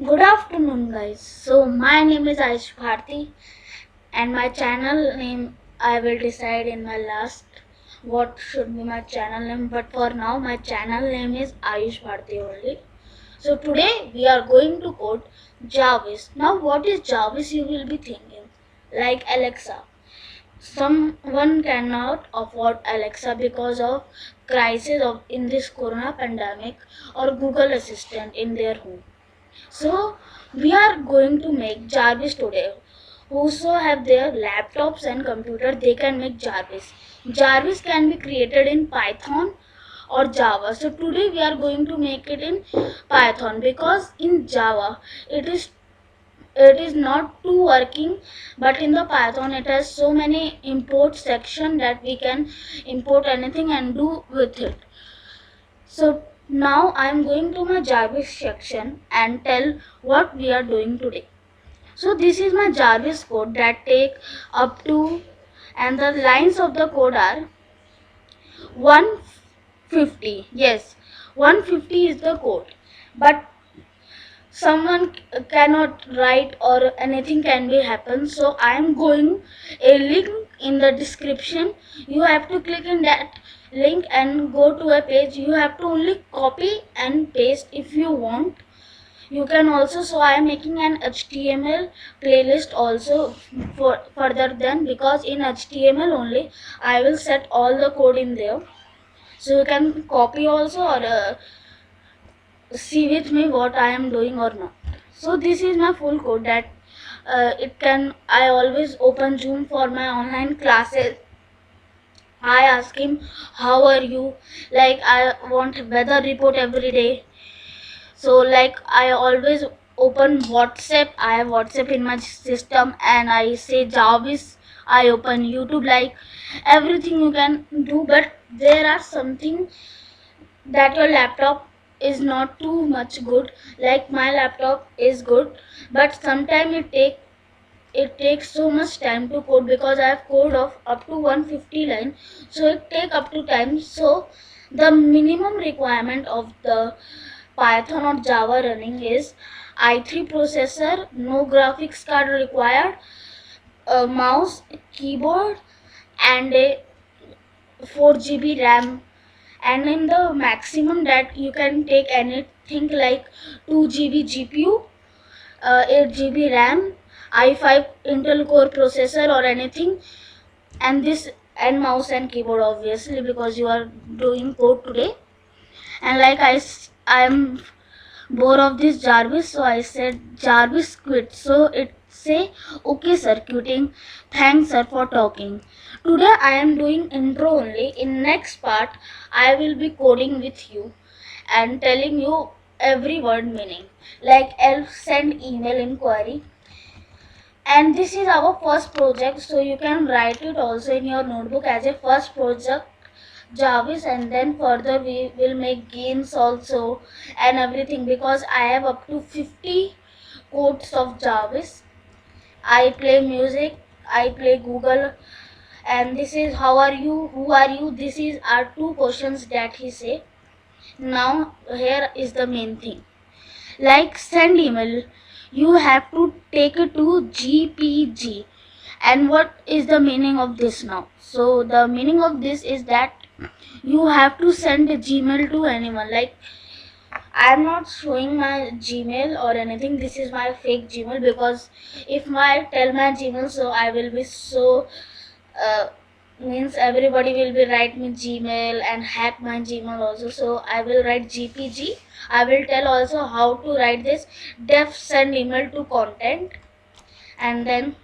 Good afternoon, guys. So, my name is Aish Bharti, and my channel name I will decide in my last what should be my channel name. But for now, my channel name is Ayush Bharti only. So, today we are going to code Jarvis. Now, what is Jarvis? You will be thinking like Alexa. Someone cannot afford Alexa because of crisis of in this corona pandemic or Google Assistant in their home. So we are going to make Jarvis today. Whoso have their laptops and computer, they can make Jarvis. Jarvis can be created in Python or Java. So today we are going to make it in Python because in Java it is not too working, but in the Python it has so many import section that we can import anything and do with it. So now I am going to my Jarvis section and tell what we are doing today. So this is my Jarvis code that take up to, and the lines of the code are 150. Yes, 150 is the code. But someone cannot write or anything can be happen, so I am going a link in the description. You have to click in that link and go to a page. You have to only copy and paste if you want. You can also, so I am making an HTML playlist also for further than, because in HTML only I will set all the code in there, so you can copy also or see with me what I am doing or not. So this is my full code that I always open Zoom for my online classes. I ask him how are you, like I want weather report every day. So like I always open WhatsApp. I have WhatsApp in my system and I say Jarvis. I open YouTube, like everything you can do, but there are something that your laptop is not too much good. Like my laptop is good, but sometimes it takes so much time to code because I have code of up to 150 line, so it take up to time. So the minimum requirement of the Python or Java running is i3 processor, no graphics card required, a mouse, keyboard, and a 4 GB RAM. And in the maximum that you can take anything like 2 GB GPU, 8 GB RAM, i5 Intel Core processor or anything, and this and mouse and keyboard obviously because you are doing code today. And like I am bored of this Jarvis, so I said Jarvis quit. So it say okay sir quitting. Thanks sir for talking. Today I am doing intro only. In next part I will be coding with you and telling you every word meaning. Like elf send email inquiry. And this is our first project, so you can write it also in your notebook as a first project Jarvis, and then further we will make games also and everything, because I have up to 50 codes of Jarvis. I play music, I play Google, and this is how are you, who are you, this is our two questions that he say. Now here is the main thing. Like send email, you have to take it to GPG. And what is the meaning of this now? So the meaning of this is that you have to send a Gmail to anyone. Like I'm not showing my Gmail or anything. This is my fake Gmail, because if I tell my Gmail, so I will be so uh, means everybody will be write me Gmail and hack my Gmail also. So I will write GPG. I will tell also how to write this def send email to content, and then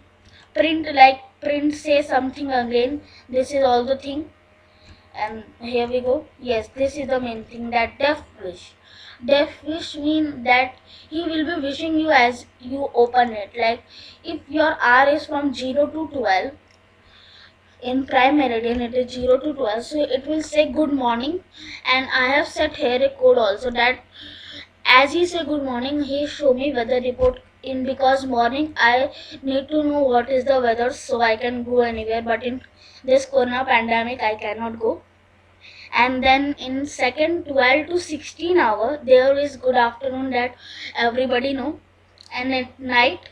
print, like print say something again. This is all the thing, and here we go. Yes, this is the main thing, that def wish mean that he will be wishing you as you open it. Like if your R is from 0 to 12, in prime meridian it is 0 to 12, so it will say good morning. And I have set here a code also that as he say good morning, he show me weather report in, because morning I need to know what is the weather so I can go anywhere, but in this corona pandemic I cannot go. and then in second 12 to 16 hour there is good afternoon, that everybody know. And at night,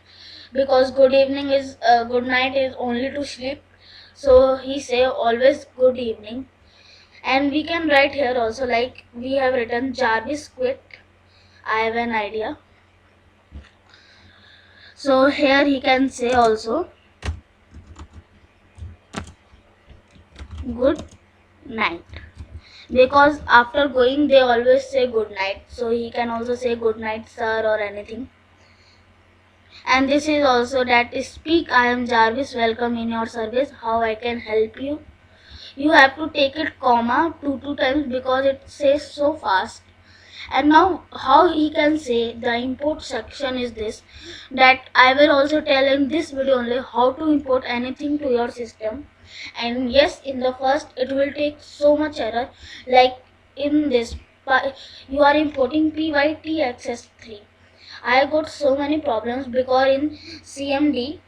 because good evening is good night is only to sleep, so he say always good evening. And we can write here also, like we have written Jarvis quit, I have an idea. So here he can say also good night, because after going they always say good night, so he can also say good night sir or anything. And this is also that speak, I am Jarvis, welcome in your service, how I can help you. You have to take it comma two times because it says so fast. And now how he can say the import section is this, that I will also tell in this video only how to import anything to your system. And yes, in the first it will take so much error, like in this you are importing pytxs3. I got so many problems because in CMD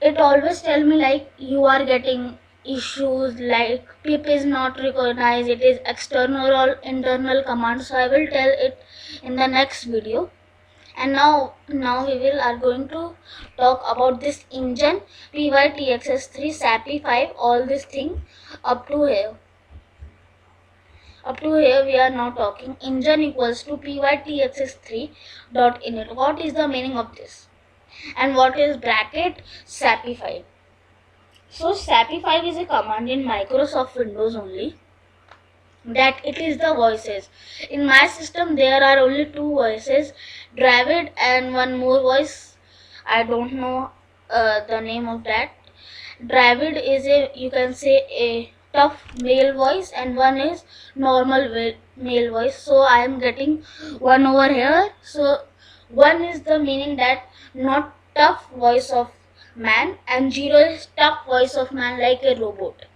it always tell me like you are getting issues like pip is not recognized, it is external or internal command. So I will tell it in the next video. And now we will are going to talk about this engine pytxs3 SAPI 5, all this thing up to here. Up to here we are now talking engine equals to pytxs3 dot init. What is the meaning of this? And what is bracket SAPI 5? So SAPI 5 is a command in Microsoft Windows only, that it is the voices. In my system there are only two voices, Dravid and one more voice. I don't know the name of that. Dravid is a, you can say, a tough male voice, and one is normal male voice. So I am getting one over here. So one is the meaning that not tough voice of man, and zero is tough voice of man like a robot.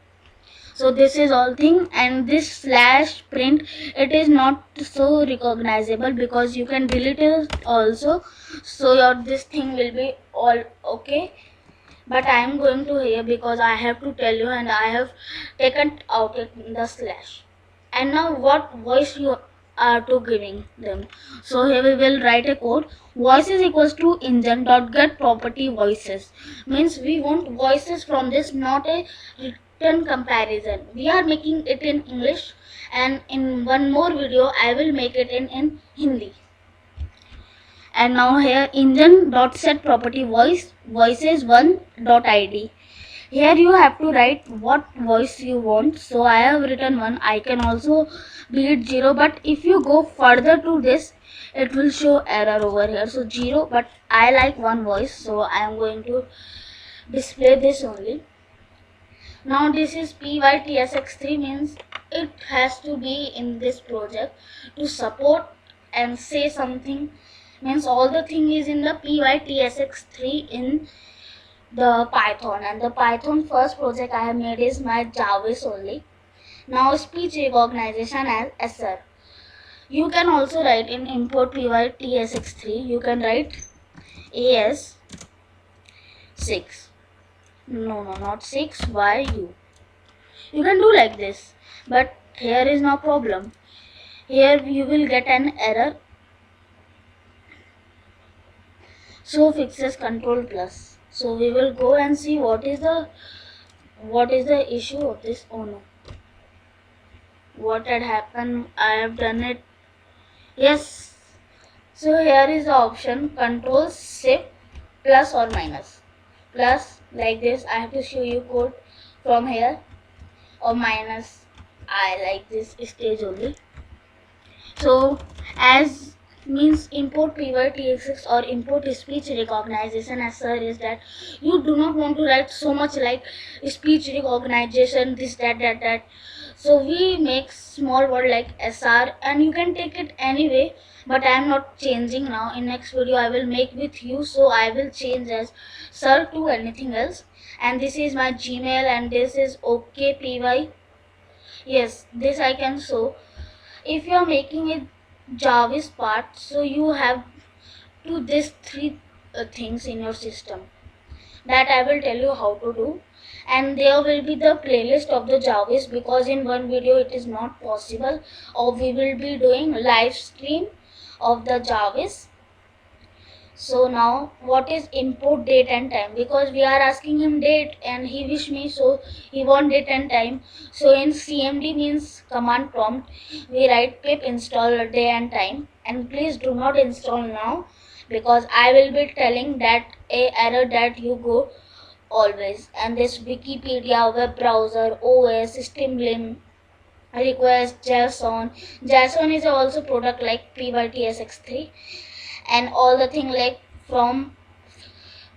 So this is all thing, and this slash print, it is not so recognizable because you can delete it also, so your this thing will be all okay. But I am going to here because I have to tell you, and I have taken out the slash. And now what voice you are to giving them. So here we will write a code. Voices equals to engine dot get property voices, means we want voices from this, not a written comparison. We are making it in English, and in one more video I will make it in Hindi. And now here engine dot set property voices 1 dot id. Here you have to write what voice you want. So I have written 1. I can also be it 0, but if you go further to this it will show error over here. So 0, but I like one voice, so I am going to display this only. Now this is pytsx3, means it has to be in this project to support and say something, means all the thing is in the pytsx3 in the Python. And the Python first project I have made is my Jarvis only. Now speech recognition as SR. You can also write in import pytsx3, you can write AS6. No, not 6, YU. You can do like this, but here is no problem. Here you will get an error. So fixes control plus. So we will go and see what is the issue of this. Oh no, what had happened? I have done it. Yes. So here is the option control shift plus or minus. Plus like this, I have to show you code from here, or minus, I like this stage only. So as means import pytx6 or import speech recognition as sir is that you do not want to write so much like speech recognition this that. So we make small word like SR, and you can take it anyway, but I am not changing now. In next video I will make with you, so I will change as sir to anything else. And this is my Gmail, and this is okpy. Yes, this I can show. If you are making it Jarvis part, so you have to these three things in your system, that I will tell you how to do. and there will be the playlist of the Jarvis, because in one video it is not possible, or we will be doing live stream of the Jarvis. So now what is import date and time, because we are asking him date and he wish me, so he want date and time. So in cmd means command prompt, we write pip install day and time, and please do not install now, because I will be telling that a error that you go always. And this Wikipedia, web browser, OS, system lim request, JSON. JSON is also product like pytsx3, and all the thing like from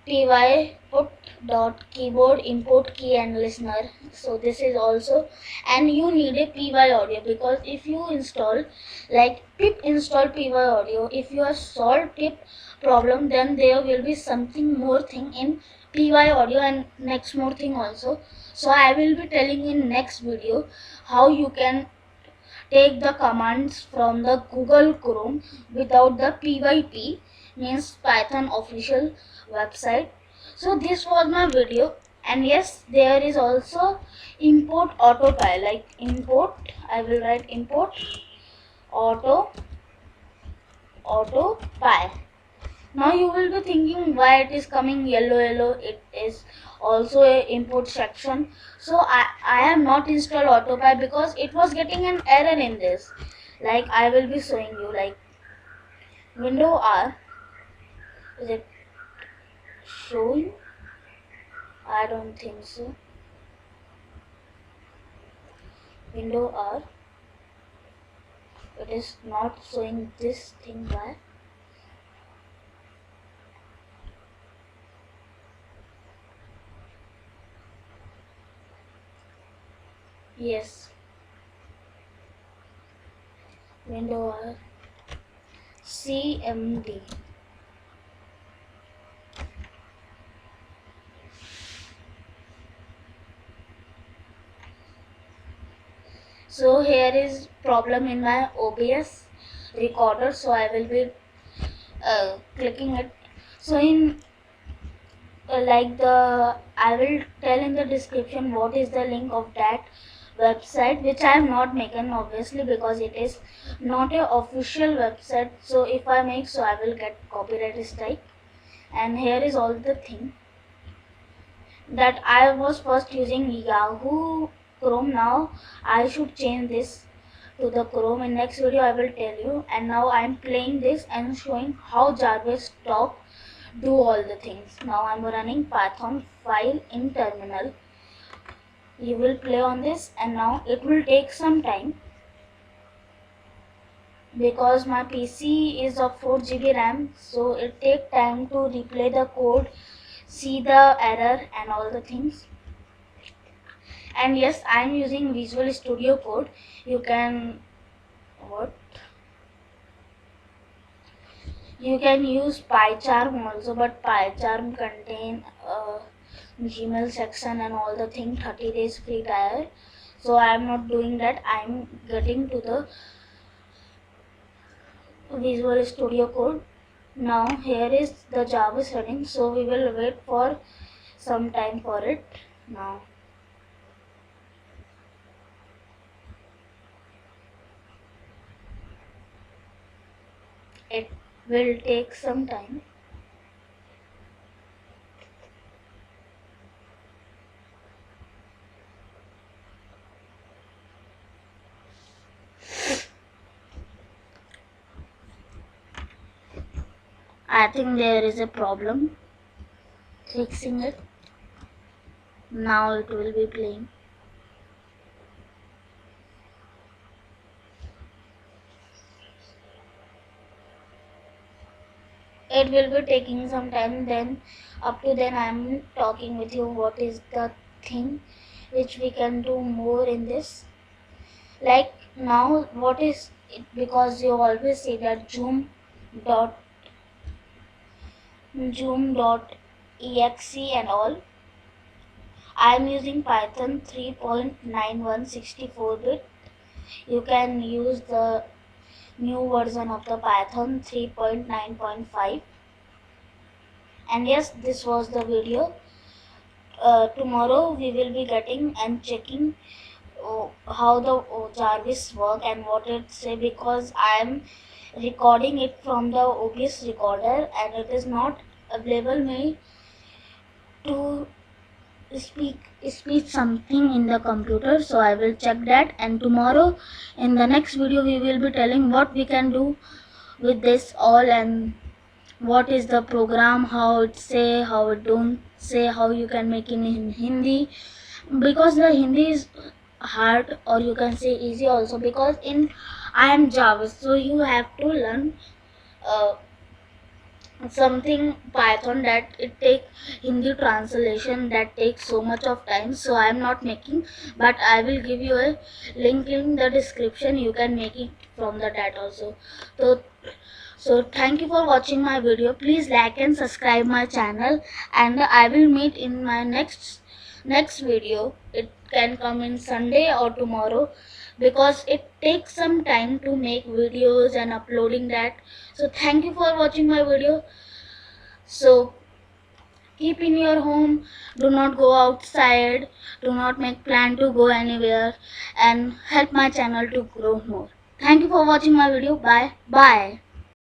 py put dot keyboard import key and listener. So this is also, and you need a py audio, because if you install like pip install py audio, if you have solved pip problem, then there will be something more thing in py audio and next more thing also. So I will be telling in next video how you can take the commands from the Google Chrome without the PYP, means Python official website. So this was my video, and yes, there is also import autopy, like import, I will write import autopy. Now you will be thinking why it is coming yellow. It is also a import section. So I have not installed autopy because it was getting an error in this. Like I will be showing you, like window R, is it showing? I don't think so. Window R, it is not showing this thing. Why? Yes, window R, CMD. So here is problem in my OBS recorder, so I will be clicking it. So in like the, I will tell in the description what is the link of that website, which I have not making obviously because it is not a official website. So if I make, so I will get copyright strike. And here is all the thing that I was first using Yahoo Chrome. Now I should change this to the Chrome. In next video I will tell you. And now I am playing this and showing how Jarvis talk do all the things. Now I'm running Python file in terminal. You will play on this, and now it will take some time because my PC is of 4 GB RAM, so it take time to replay the code, see the error and all the things. And yes, I am using Visual Studio Code. You can you can use PyCharm also, but PyCharm contain Gmail section and all the thing, 30 days free trial. So I am not doing that. I am getting to the Visual Studio Code. Now here is the Jarvis running, so we will wait for some time for it. Now it will take some time. I think there is a problem. Fixing it. Now it will be playing. It will be taking some time. Then up to then I am talking with you what is the thing which we can do more in this. Like now what is it, because you always say that zoom.exe and all. I am using Python 3.91 64-bit. You can use the new version of the Python 3.9.5. And yes, this was the video. tomorrow we will be getting and checking how the Jarvis work and what it say, because I am recording it from the OBS recorder and it is not available me to speak something in the computer. So I will check that, and tomorrow in the next video we will be telling what we can do with this all, and what is the program, how it say, how it don't say, how you can make it in Hindi, because the Hindi is hard, or you can say easy also, because in I am Java, so you have to learn uh, something Python that it take Hindi translation that takes so much of time. So I am not making, but I will give you a link in the description. You can make it from the that also. So thank you for watching my video. Please like and subscribe my channel, and I will meet in my next video. It can come in Sunday or tomorrow, because it takes some time to make videos and uploading that. So thank you for watching my video. So keep in your home, do not go outside, do not make plan to go anywhere, and help my channel to grow more. Thank you for watching my video. Bye.